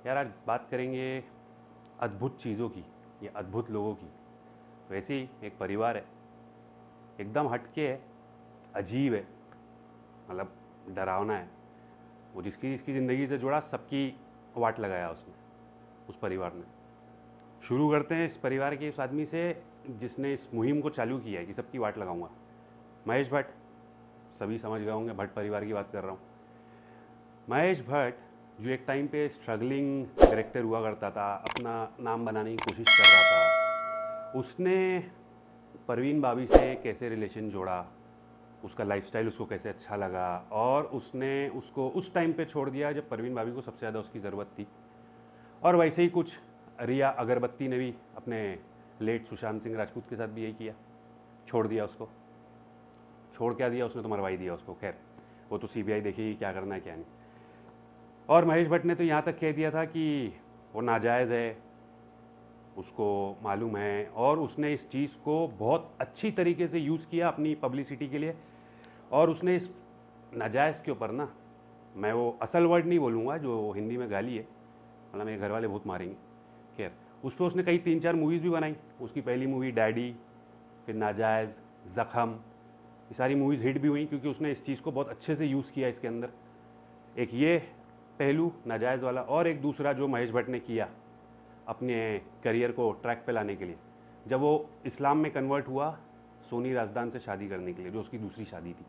यार आज बात करेंगे अद्भुत चीज़ों की या अद्भुत लोगों की। वैसे ही एक परिवार है, एकदम हटके है, अजीब है, मतलब डरावना है। वो जिसकी जिसकी ज़िंदगी से जुड़ा सबकी वाट लगाया उसने, उस परिवार ने। शुरू करते हैं इस परिवार के उस आदमी से जिसने इस मुहिम को चालू किया है कि सबकी वाट लगाऊंगा। महेश भट्ट, सभी समझ गए होंगे भट्ट परिवार की बात कर रहा हूँ। महेश भट्ट जो एक टाइम पे स्ट्रगलिंग डायरेक्टर हुआ करता था, अपना नाम बनाने की कोशिश कर रहा था, उसने परवीन बाबी से कैसे रिलेशन जोड़ा, उसका लाइफस्टाइल उसको कैसे अच्छा लगा, और उसने उसको उस टाइम पे छोड़ दिया जब परवीन बाबी को सबसे ज़्यादा उसकी ज़रूरत थी। और वैसे ही कुछ रिया अगरबत्ती ने भी अपने लेट सुशांत सिंह राजपूत के साथ भी यही किया, छोड़ दिया उसको। छोड़ क्या दिया उसने, तो मरवा ही दिया उसको। खैर, वो तो सीबीआई देखेगी क्या करना है क्या नहीं। और महेश भट्ट ने तो यहाँ तक कह दिया था कि वो नाजायज़ है, उसको मालूम है, और उसने इस चीज़ को बहुत अच्छी तरीके से यूज़ किया अपनी पब्लिसिटी के लिए। और उसने इस नाजायज़ के ऊपर ना, मैं वो असल वर्ड नहीं बोलूँगा जो हिंदी में गाली है, मतलब मेरे घर वाले बहुत मारेंगे। खैर, उस पर उसने कई 3-4 मूवीज़ भी बनाई। उसकी पहली मूवी डैडी, फिर नाजायज़, ज़ख़म, ये सारी मूवीज़ हिट भी हुई क्योंकि उसने इस चीज़ को बहुत अच्छे से यूज़ किया इसके अंदर। एक ये पहलू नाजायज़ वाला, और एक दूसरा जो महेश भट्ट ने किया अपने करियर को ट्रैक पे लाने के लिए, जब वो इस्लाम में कन्वर्ट हुआ सोनी राजदान से शादी करने के लिए, जो उसकी दूसरी शादी थी,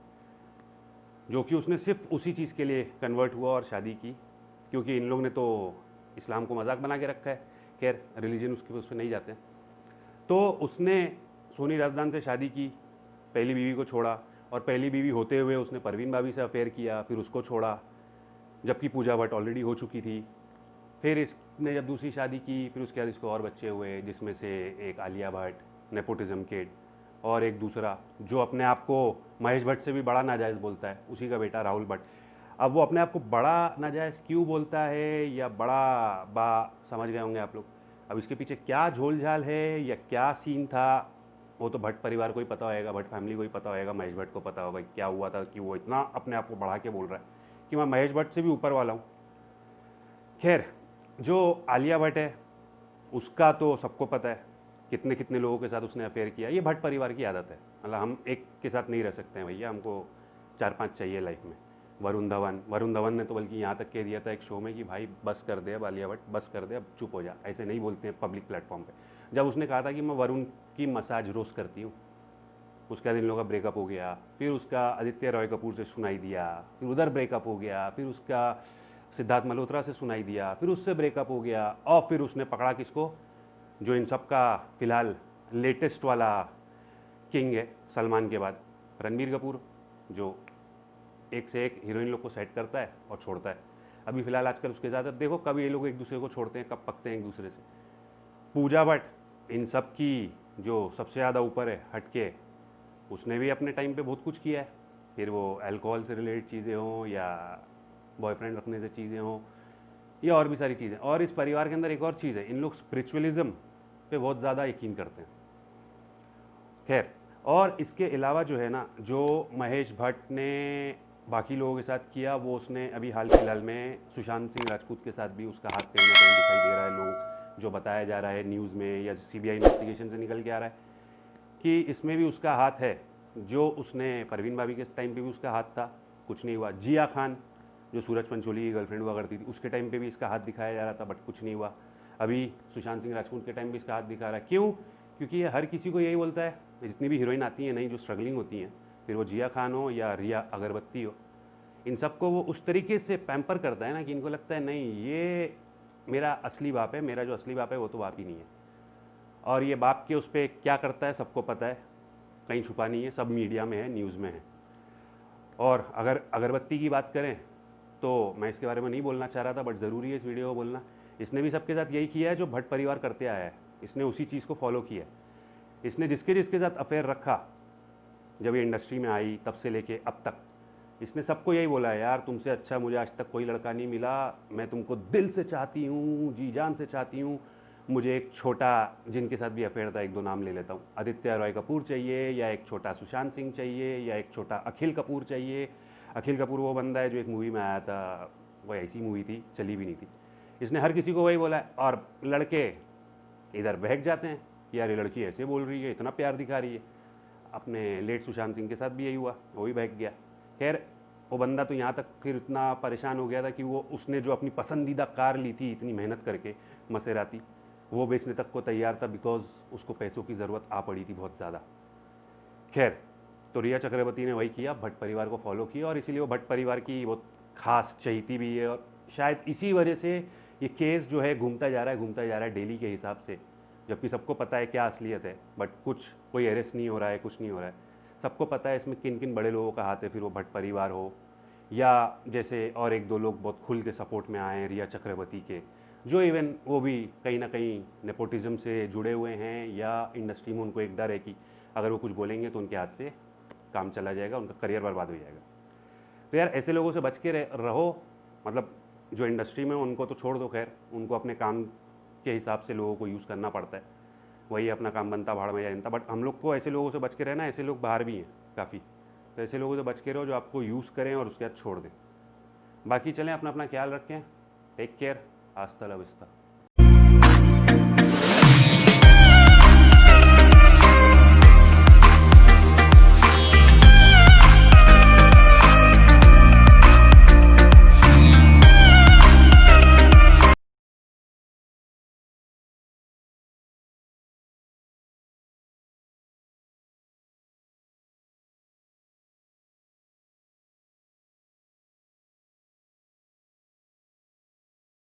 जो कि उसने सिर्फ उसी चीज़ के लिए कन्वर्ट हुआ और शादी की, क्योंकि इन लोग ने तो इस्लाम को मजाक बना के रखा है। खैर, रिलीजन उसके उस पर नहीं जाते। तो उसने सोनी राजदान से शादी की, पहली बीवी को छोड़ा, और पहली बीवी होते हुए उसने परवीन बाबी से अफेयर किया, फिर उसको छोड़ा, जबकि पूजा भट्ट ऑलरेडी हो चुकी थी। फिर इसने जब दूसरी शादी की, फिर उसके बाद इसको और बच्चे हुए, जिसमें से एक आलिया भट्ट, नेपोटिज्म किड, और एक दूसरा जो अपने आप को महेश भट्ट से भी बड़ा नाजायज़ बोलता है, उसी का बेटा राहुल भट्ट। अब वो अपने आप को बड़ा नाजायज़ क्यों बोलता है, या बड़ा बा, समझ गए होंगे आप लोग। अब इसके पीछे क्या झोल झाल है या क्या सीन था, वो तो भट्ट परिवार को ही पता होएगा, भट्ट फैमिली को ही पता होएगा, महेश भट्ट को पता होगा क्या हुआ था कि वो इतना अपने आप को बढ़ा के बोल रहा है कि मैं महेश भट्ट से भी ऊपर वाला हूँ। खैर, जो आलिया भट्ट है उसका तो सबको पता है, कितने कितने लोगों के साथ उसने अफेयर किया। ये भट्ट परिवार की आदत है, मतलब हम एक के साथ नहीं रह सकते हैं भैया, हमको 4-5 चाहिए लाइफ में। वरुण धवन ने तो बल्कि यहाँ तक कह दिया था एक शो में कि भाई बस कर दे अब आलिया भट्ट, बस कर दे अब, चुप हो जा। ऐसे नहीं बोलते हैं पब्लिक प्लेटफॉर्म पे। जब उसने कहा था कि मैं वरुण की मसाज रोज़ करती हूँ, उसके बाद इन लोगों का ब्रेकअप हो गया, फिर उसका आदित्य रॉय कपूर से सुनाई दिया, फिर उधर ब्रेकअप हो गया, फिर उसका सिद्धार्थ मल्होत्रा से सुनाई दिया, फिर उससे ब्रेकअप हो गया, और फिर उसने पकड़ा किसको, जो इन सब का फिलहाल लेटेस्ट वाला किंग है सलमान के बाद, रणबीर कपूर, जो एक से एक हीरोइन लोग को सेट करता है और छोड़ता है। अभी फिलहाल आजकल उसके ज़्यादा देखो, कब ये लोग एक दूसरे को छोड़ते हैं, कब पकते हैं एक दूसरे से। पूजा भट्ट इन सब की जो सबसे ज़्यादा ऊपर है हटके, उसने भी अपने टाइम पे बहुत कुछ किया है, फिर वो अल्कोहल से रिलेटेड चीज़ें हों या बॉयफ्रेंड रखने से चीज़ें हों या और भी सारी चीज़ें। और इस परिवार के अंदर एक और चीज़ है, इन लोग स्पिरिचुअलिज्म पे बहुत ज़्यादा यकीन करते हैं। खैर, और इसके अलावा जो है ना, जो महेश भट्ट ने बाकी लोगों के साथ किया, वो उसने अभी हाल फिलहाल में सुशांत सिंह राजपूत के साथ भी उसका हाथ कहीं ना कहीं दिखाई दे रहा है। लोग जो बताया जा रहा है न्यूज़ में या सीबीआई इन्वेस्टिगेशन से निकल के आ रहा है कि इसमें भी उसका हाथ है। जो उसने परवीन बाबी के टाइम पे भी उसका हाथ था, कुछ नहीं हुआ। जिया खान जो सूरज पंचोली की गर्लफ्रेंड हुआ करती थी, उसके टाइम पे भी इसका हाथ दिखाया जा रहा था, बट कुछ नहीं हुआ। अभी सुशांत सिंह राजपूत के टाइम भी इसका हाथ दिखा रहा है। क्यों? क्योंकि ये हर किसी को यही बोलता है, जितनी भी हीरोइन आती हैं नई जो स्ट्रगलिंग होती हैं, फिर वो जिया खान हो या रिया अगरबत्ती हो, इन सबको वो उस तरीके से पैम्पर करता है ना कि इनको लगता है नहीं ये मेरा असली बाप है, मेरा जो असली बाप है वो तो बाप ही नहीं है। और ये बाप के उस पर क्या करता है सबको पता है, कहीं छुपा नहीं है, सब मीडिया में है, न्यूज़ में है। और अगर अगरबत्ती की बात करें तो मैं इसके बारे में नहीं बोलना चाह रहा था, बट ज़रूरी है इस वीडियो को बोलना। इसने भी सबके साथ यही किया है जो भट्ट परिवार करते आया है, इसने उसी चीज़ को फॉलो किया है। इसने जिसके जिसके साथ अफेयर रखा, जब ये इंडस्ट्री में आई तब से लेके अब तक, इसने सबको यही बोला है, यार तुमसे अच्छा मुझे आज तक कोई लड़का नहीं मिला, मैं तुमको दिल से चाहती हूँ, जी जान से चाहती हूँ। मुझे एक छोटा, जिनके साथ भी अफेयर था एक दो नाम ले लेता हूँ, आदित्य रॉय कपूर चाहिए, या एक छोटा सुशांत सिंह चाहिए, या एक छोटा अखिल कपूर चाहिए। अखिल कपूर वो बंदा है जो एक मूवी में आया था, वो ऐसी मूवी थी, चली भी नहीं थी। इसने हर किसी को वही बोला है, और लड़के इधर बहक जाते हैं, यार ये लड़की ऐसे बोल रही है, इतना प्यार दिखा रही है। अपने लेट सुशांत सिंह के साथ भी यही हुआ, वो भी बहक गया। खैर वो बंदा तो यहाँ तक फिर इतना परेशान हो गया था कि वो उसने जो अपनी पसंदीदा कार ली थी इतनी मेहनत करके, मसेराती, वो बेचने तक को तैयार था, बिकॉज उसको पैसों की ज़रूरत आ पड़ी थी बहुत ज़्यादा। खैर, तो रिया चक्रवर्ती ने वही किया, भट्ट परिवार को फॉलो किया, और इसीलिए वो भट्ट परिवार की बहुत खास चहेती भी है, और शायद इसी वजह से ये केस जो है घूमता जा रहा है, घूमता जा रहा है डेली के हिसाब से, जबकि सबको पता है क्या असलियत है, बट कुछ कोई अरेस्ट नहीं हो रहा है, कुछ नहीं हो रहा है। सबको पता है इसमें किन किन बड़े लोगों का हाथ है, फिर वो भट्ट परिवार हो या जैसे और एक दो लोग बहुत खुल के सपोर्ट में आए हैं रिया चक्रवर्ती के, जो इवन वो भी कहीं ना कहीं नेपोटिज्म से जुड़े हुए हैं, या इंडस्ट्री में उनको एक डर है कि अगर वो कुछ बोलेंगे तो उनके हाथ से काम चला जाएगा, उनका करियर बर्बाद हो जाएगा। तो यार ऐसे लोगों से बच के रहो। मतलब जो इंडस्ट्री में उनको तो छोड़ दो, खैर उनको अपने काम के हिसाब से लोगों को यूज़ करना पड़ता है, वही अपना काम बनता, भाड़ में जनता। बट हम लोग को ऐसे लोगों से बच के रहना, ऐसे लोग बाहर भी हैं काफ़ी, तो ऐसे लोगों से बच के रहो जो आपको यूज़ करें और उसके बाद छोड़ दें। बाकी चलें, अपना अपना ख्याल रखें, टेक केयर, आस्ता ला विस्ता।